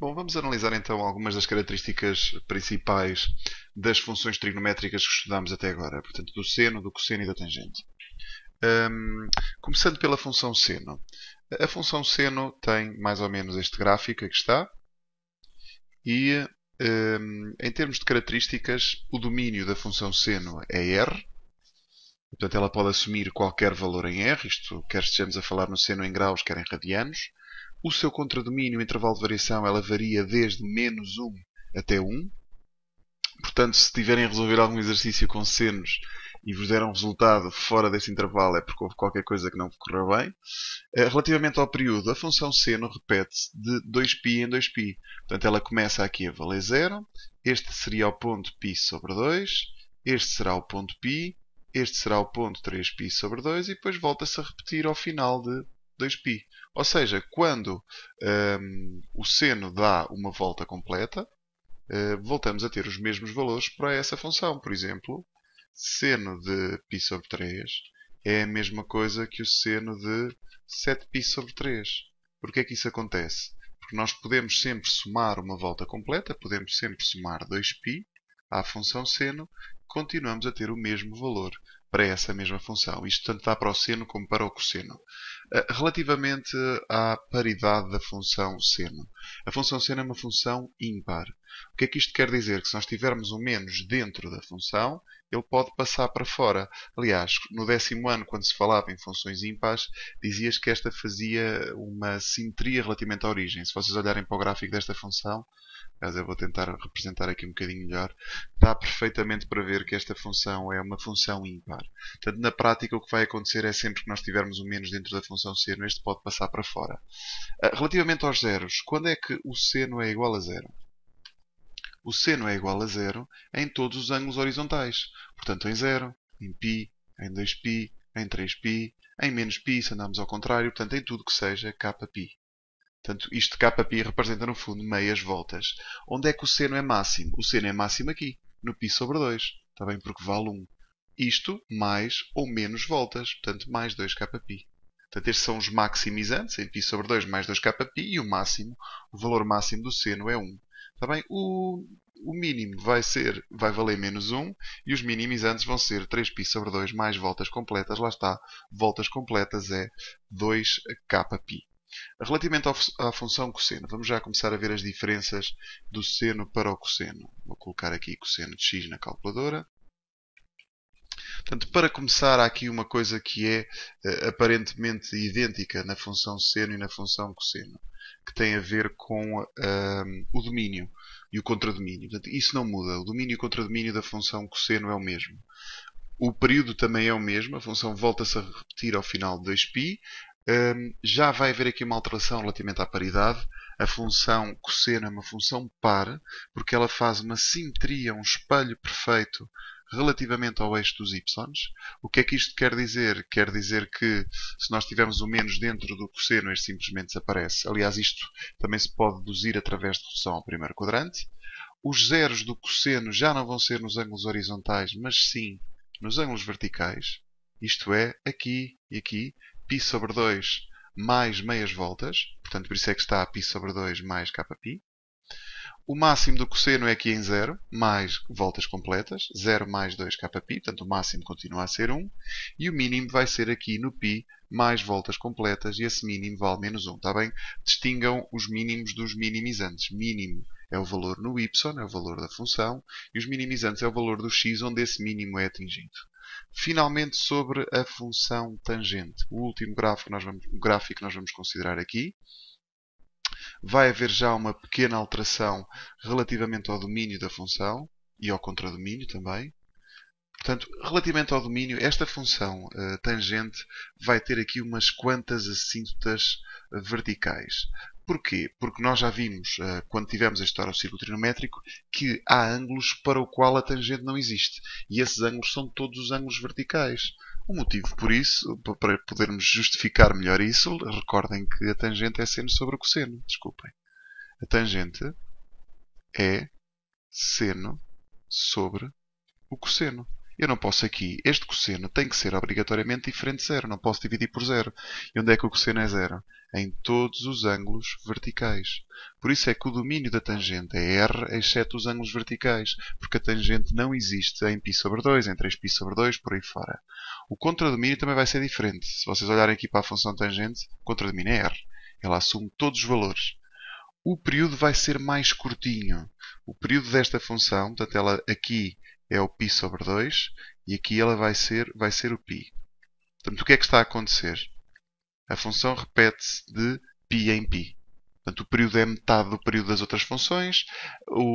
Bom, vamos analisar então algumas das características principais das funções trigonométricas que estudámos até agora, portanto, do seno, do cosseno e da tangente. Começando pela função seno. A função seno tem mais ou menos este gráfico, aqui está, e em termos de características, o domínio da função seno é R, portanto, ela pode assumir qualquer valor em R, isto quer estejamos a falar no seno em graus, quer em radianos. O seu contradomínio, o intervalo de variação, ela varia desde menos 1 até 1. Portanto, se tiverem a resolver algum exercício com senos e vos deram um resultado fora desse intervalo, é porque houve qualquer coisa que não correu bem. Relativamente ao período, a função seno repete-se de 2π em 2π. Portanto, ela começa aqui a valer 0. Este seria o ponto π sobre 2. Este será o ponto π. Este será o ponto 3π sobre 2 e depois volta-se a repetir ao final de 2π. Ou seja, quando o seno dá uma volta completa, voltamos a ter os mesmos valores para essa função. Por exemplo, seno de π sobre 3 é a mesma coisa que o seno de 7π sobre 3. Porquê é que isso acontece? Porque nós podemos sempre somar uma volta completa, podemos sempre somar 2π à função seno, continuamos a ter o mesmo valor para essa mesma função. Isto tanto dá para o seno como para o cosseno. Relativamente à paridade da função seno. A função seno é uma função ímpar. O que é que isto quer dizer? Que se nós tivermos um menos dentro da função, ele pode passar para fora. Aliás, no 10º ano, quando se falava em funções ímpares, dizia-se que esta fazia uma simetria relativamente à origem. Se vocês olharem para o gráfico desta função, aliás, eu vou tentar representar aqui um bocadinho melhor, dá perfeitamente para ver que esta função é uma função ímpar. Portanto, na prática, o que vai acontecer é sempre que nós tivermos um menos dentro da função seno, este pode passar para fora. Relativamente aos zeros, quando é que o seno é igual a zero? O seno é igual a zero em todos os ângulos horizontais. Portanto, em 0, em π, em 2π, em 3π, em menos π, se andarmos ao contrário, portanto, em tudo que seja kπ. Portanto, isto kπ representa, no fundo, meias voltas. Onde é que o seno é máximo? O seno é máximo aqui, no π sobre 2. Está bem? Porque vale 1. Isto mais ou menos voltas. Portanto, mais 2kπ. Portanto, estes são os maximizantes, em π sobre 2 mais 2kπ. E o máximo, o valor máximo do seno é 1. Está bem? O mínimo vai valer menos 1. E os minimizantes vão ser 3π sobre 2 mais voltas completas. Lá está. Voltas completas é 2kπ. Relativamente à função cosseno, vamos já começar a ver as diferenças do seno para o cosseno. Vou colocar aqui cosseno de x na calculadora. Portanto, para começar, há aqui uma coisa que é aparentemente idêntica na função seno e na função cosseno, que tem a ver com o domínio e o contradomínio. Portanto, isso não muda. O domínio e o contradomínio da função cosseno é o mesmo. O período também é o mesmo. A função volta-se a repetir ao final de 2π. Já vai haver aqui uma alteração relativamente à paridade. A função cosseno é uma função par, porque ela faz uma simetria, um espelho perfeito relativamente ao eixo dos y. O que é que isto quer dizer? Quer dizer que se nós tivermos o menos dentro do cosseno, este simplesmente desaparece. Aliás, isto também se pode deduzir através de redução ao primeiro quadrante. Os zeros do cosseno já não vão ser nos ângulos horizontais, mas sim nos ângulos verticais. Isto é, aqui e aqui, π sobre 2 mais meias voltas. Portanto, por isso é que está π sobre 2 mais kπ. O máximo do cosseno é aqui em 0, mais voltas completas. 0 mais 2kπ. Portanto, o máximo continua a ser 1. E o mínimo vai ser aqui no π, mais voltas completas. E esse mínimo vale menos 1. Está bem? Distingam os mínimos dos minimizantes. Mínimo é o valor no y, é o valor da função. E os minimizantes é o valor do x, onde esse mínimo é atingido. Finalmente, sobre a função tangente. O último gráfico que nós vamos considerar aqui. Vai haver já uma pequena alteração relativamente ao domínio da função e ao contradomínio também. Portanto, relativamente ao domínio, esta função tangente vai ter aqui umas quantas assíntotas verticais. Porquê? Porque nós já vimos, quando tivemos a estudar o círculo trigonométrico, que há ângulos para o qual a tangente não existe. E esses ângulos são todos os ângulos verticais. O motivo por isso, para podermos justificar melhor isso, recordem que a tangente é seno sobre o cosseno. Desculpem. A tangente é seno sobre o cosseno. Eu não posso aqui, este cosseno tem que ser obrigatoriamente diferente de zero, não posso dividir por zero. E onde é que o cosseno é zero? Em todos os ângulos verticais. Por isso é que o domínio da tangente é R, exceto os ângulos verticais, porque a tangente não existe em π sobre 2, em 3π sobre 2, por aí fora. O contradomínio também vai ser diferente. Se vocês olharem aqui para a função tangente, o contradomínio é R. Ela assume todos os valores. O período vai ser mais curtinho. O período desta função, portanto, ela aqui é o π sobre 2 e aqui ela vai ser o π. Portanto, o que é que está a acontecer? A função repete-se de π em π. Portanto, o período é metade do período das outras funções.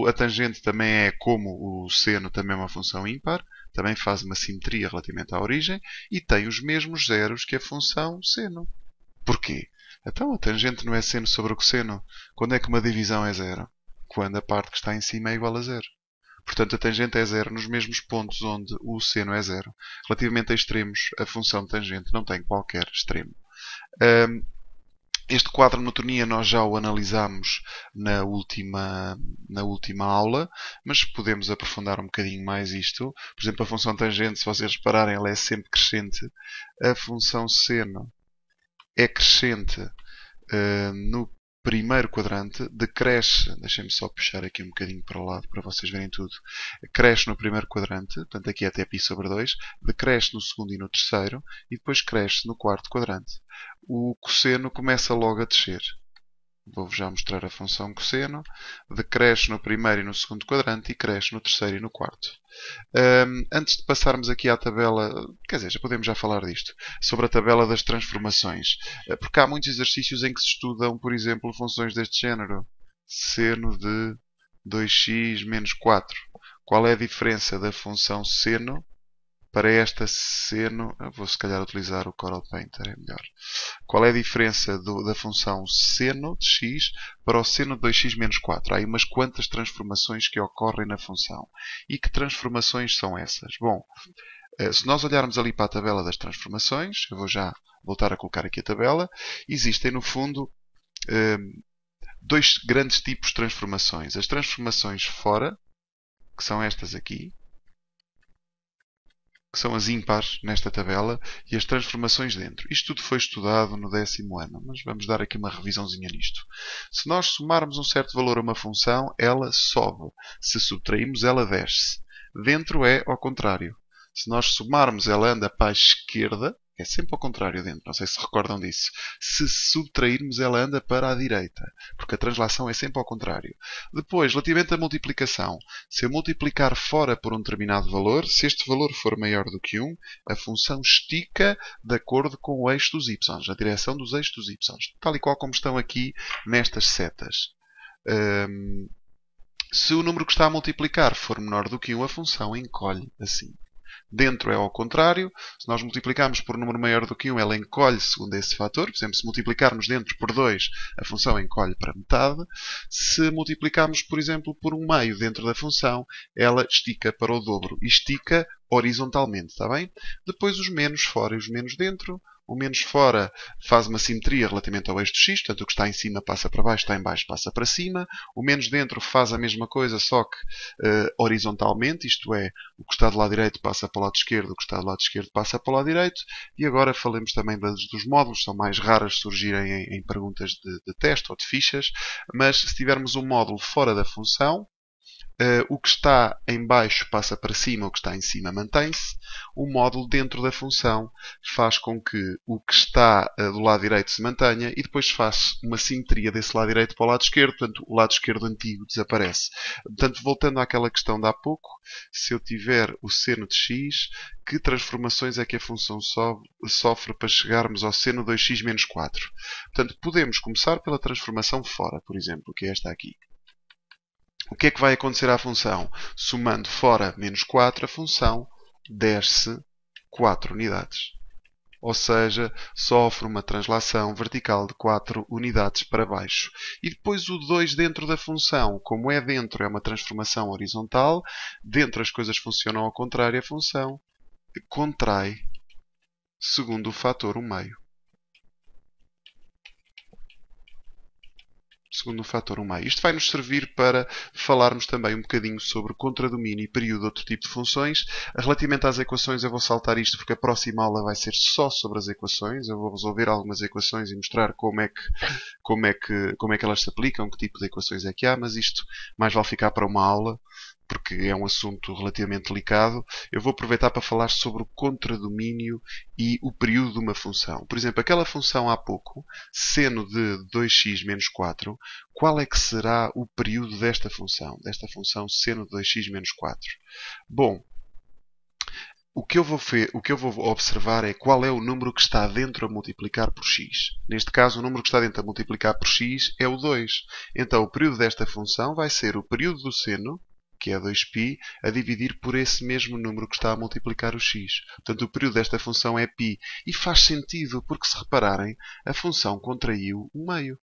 A tangente também é como o seno, também é uma função ímpar. Também faz uma simetria relativamente à origem. E tem os mesmos zeros que a função seno. Porquê? Então, a tangente não é seno sobre o cosseno. Quando é que uma divisão é zero? Quando a parte que está em cima é igual a zero. Portanto, a tangente é zero nos mesmos pontos onde o seno é zero. Relativamente a extremos, a função tangente não tem qualquer extremo. Este quadro de monotonia nós já o analisámos na última aula, mas podemos aprofundar um bocadinho mais isto. Por exemplo, a função tangente, se vocês repararem, ela é sempre crescente. A função seno é crescente no primeiro quadrante, decresce, deixem-me só puxar aqui um bocadinho para o lado para vocês verem tudo, cresce no primeiro quadrante, portanto aqui é até π sobre 2, decresce no segundo e no terceiro, e depois cresce no quarto quadrante. O cosseno começa logo a descer. Vou-vos já mostrar a função cosseno. Decresce no primeiro e no segundo quadrante e cresce no terceiro e no quarto. Antes de passarmos aqui à tabela, quer dizer, já podemos falar disto, sobre a tabela das transformações. Porque há muitos exercícios em que se estudam, por exemplo, funções deste género. Seno de 2x menos 4. Qual é a diferença da função seno para esta seno? Vou se calhar utilizar o Corel Painter, é melhor. Qual é a diferença da função seno de x para o seno de 2x menos 4? Há aí umas quantas transformações que ocorrem na função. E que transformações são essas? Bom, se nós olharmos ali para a tabela das transformações, eu vou já voltar a colocar aqui a tabela, existem no fundo dois grandes tipos de transformações. As transformações fora, que são estas aqui, que são as ímpares nesta tabela, e as transformações dentro. Isto tudo foi estudado no 10º ano, mas vamos dar aqui uma revisãozinha nisto. Se nós somarmos um certo valor a uma função, ela sobe. Se subtrairmos, ela desce. Dentro é ao contrário. Se nós somarmos, ela anda para a esquerda. É sempre ao contrário dentro, não sei se recordam disso. Se subtrairmos, ela anda para a direita, porque a translação é sempre ao contrário. Depois, relativamente à multiplicação, se eu multiplicar fora por um determinado valor, se este valor for maior do que 1, a função estica de acordo com o eixo dos y, na direção dos eixos dos y, tal e qual como estão aqui nestas setas. Se o número que está a multiplicar for menor do que 1, a função encolhe assim. Dentro é ao contrário. Se nós multiplicarmos por um número maior do que 1, ela encolhe segundo esse fator. Por exemplo, se multiplicarmos dentro por 2, a função encolhe para metade. Se multiplicarmos, por exemplo, por um meio dentro da função, ela estica para o dobro. E estica horizontalmente, está bem? Depois os menos fora e os menos dentro. O menos fora faz uma simetria relativamente ao eixo de x, portanto o que está em cima passa para baixo, está em baixo passa para cima. O menos dentro faz a mesma coisa, só que horizontalmente, isto é, o que está do lado direito passa para o lado esquerdo, o que está do lado esquerdo passa para o lado direito. E agora falemos também dos módulos, são mais raras de surgirem em perguntas de teste ou de fichas, mas se tivermos um módulo fora da função, o que está em baixo passa para cima, o que está em cima mantém-se. O módulo dentro da função faz com que o que está do lado direito se mantenha e depois faz uma simetria desse lado direito para o lado esquerdo, portanto o lado esquerdo antigo desaparece. Portanto, voltando àquela questão de há pouco, se eu tiver o seno de x, que transformações é que a função sofre para chegarmos ao seno 2x menos 4? Portanto, podemos começar pela transformação fora, por exemplo, que é esta aqui. O que é que vai acontecer à função? Somando fora menos 4, a função desce 4 unidades. Ou seja, sofre uma translação vertical de 4 unidades para baixo. E depois o 2 dentro da função. Como é dentro, é uma transformação horizontal. Dentro as coisas funcionam ao contrário. A função contrai segundo o fator 1/2. segundo um fator 1 meio. Isto vai nos servir para falarmos também um bocadinho sobre contradomínio e período, outro tipo de funções. Relativamente às equações, eu vou saltar isto porque a próxima aula vai ser só sobre as equações. Eu vou resolver algumas equações e mostrar como é que elas se aplicam, que tipo de equações é que há, mas isto mais vale ficar para uma aula, porque é um assunto relativamente delicado. Eu vou aproveitar para falar sobre o contradomínio e o período de uma função. Por exemplo, aquela função há pouco, seno de 2x menos 4, qual é que será o período desta função seno de 2x menos 4? Bom, o que eu vou observar é qual é o número que está dentro a multiplicar por x. Neste caso, o número que está dentro a multiplicar por x é o 2. Então, o período desta função vai ser o período do seno, que é 2π, a dividir por esse mesmo número que está a multiplicar o x. Portanto, o período desta função é π. E faz sentido, porque se repararem, a função contraiu o meio.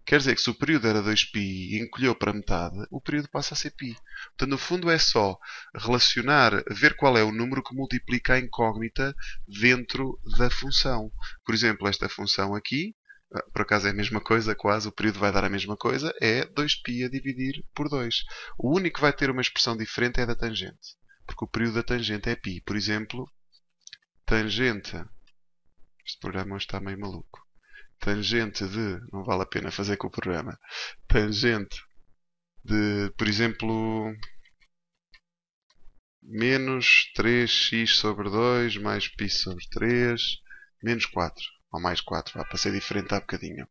Quer dizer que se o período era 2π e encolheu para metade, o período passa a ser π. Portanto, no fundo é só relacionar, ver qual é o número que multiplica a incógnita dentro da função. Por exemplo, esta função aqui, por acaso é a mesma coisa, quase, o período vai dar a mesma coisa, é 2π a dividir por 2. O único que vai ter uma expressão diferente é a da tangente, porque o período da tangente é π. Por exemplo, tangente... Este programa hoje está meio maluco. Tangente de... Não vale a pena fazer com o programa. Tangente de, por exemplo, menos 3x sobre 2 mais π sobre 3 menos 4. Ou mais 4, para ser diferente há bocadinho.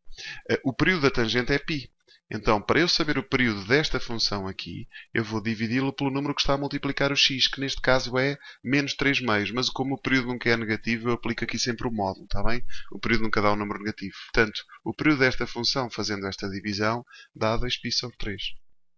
O período da tangente é π. Então, para eu saber o período desta função aqui, eu vou dividi-lo pelo número que está a multiplicar o x, que neste caso é menos 3 meios. Mas como o período nunca é negativo, eu aplico aqui sempre o módulo, está bem? O período nunca dá um número negativo. Portanto, o período desta função, fazendo esta divisão, dá 2π sobre 3.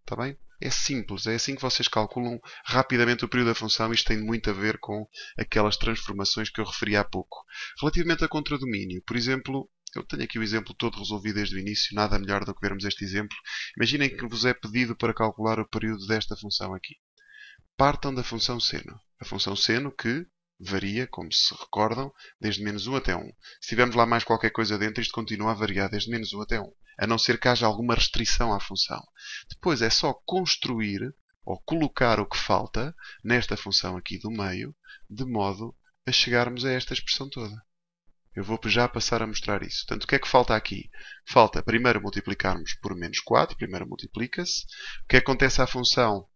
Está bem? É simples, é assim que vocês calculam rapidamente o período da função. Isto tem muito a ver com aquelas transformações que eu referi há pouco. Relativamente a contradomínio, por exemplo, eu tenho aqui o exemplo todo resolvido desde o início, nada melhor do que vermos este exemplo. Imaginem que vos é pedido para calcular o período desta função aqui. Partam da função seno. A função seno que varia, como se recordam, desde menos 1 até 1. Se tivermos lá mais qualquer coisa dentro, isto continua a variar desde menos 1 até 1. A não ser que haja alguma restrição à função. Depois é só construir ou colocar o que falta nesta função aqui do meio, de modo a chegarmos a esta expressão toda. Eu vou já passar a mostrar isso. Portanto, o que é que falta aqui? Falta primeiro multiplicarmos por menos 4. Primeiro multiplica-se. O que acontece à função?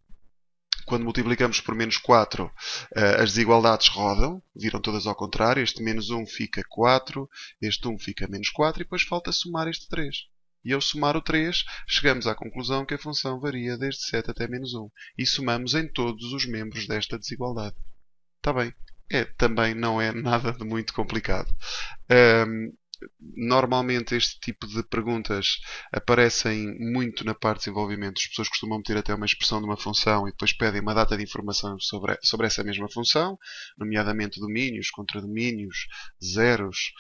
Quando multiplicamos por menos 4, as desigualdades rodam, viram todas ao contrário. Este menos 1 fica 4, este 1 fica menos 4 e depois falta somar este 3. E ao somar o 3, chegamos à conclusão que a função varia desde 7 até menos 1. E somamos em todos os membros desta desigualdade. Está bem? Também não é nada de muito complicado. Normalmente este tipo de perguntas aparecem muito na parte de desenvolvimento. As pessoas costumam meter até uma expressão de uma função e depois pedem uma data de informação sobre essa mesma função, nomeadamente domínios, contradomínios, zeros,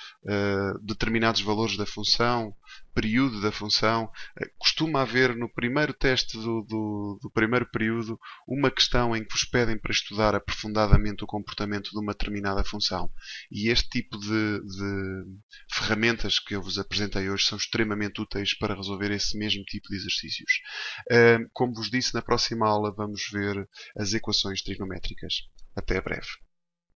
determinados valores da função, período da função. Costuma haver no primeiro teste do primeiro período uma questão em que vos pedem para estudar aprofundadamente o comportamento de uma determinada função. E este tipo de ferramentas que eu vos apresentei hoje são extremamente úteis para resolver esse mesmo tipo de exercícios. Como vos disse, na próxima aula vamos ver as equações trigonométricas. Até breve.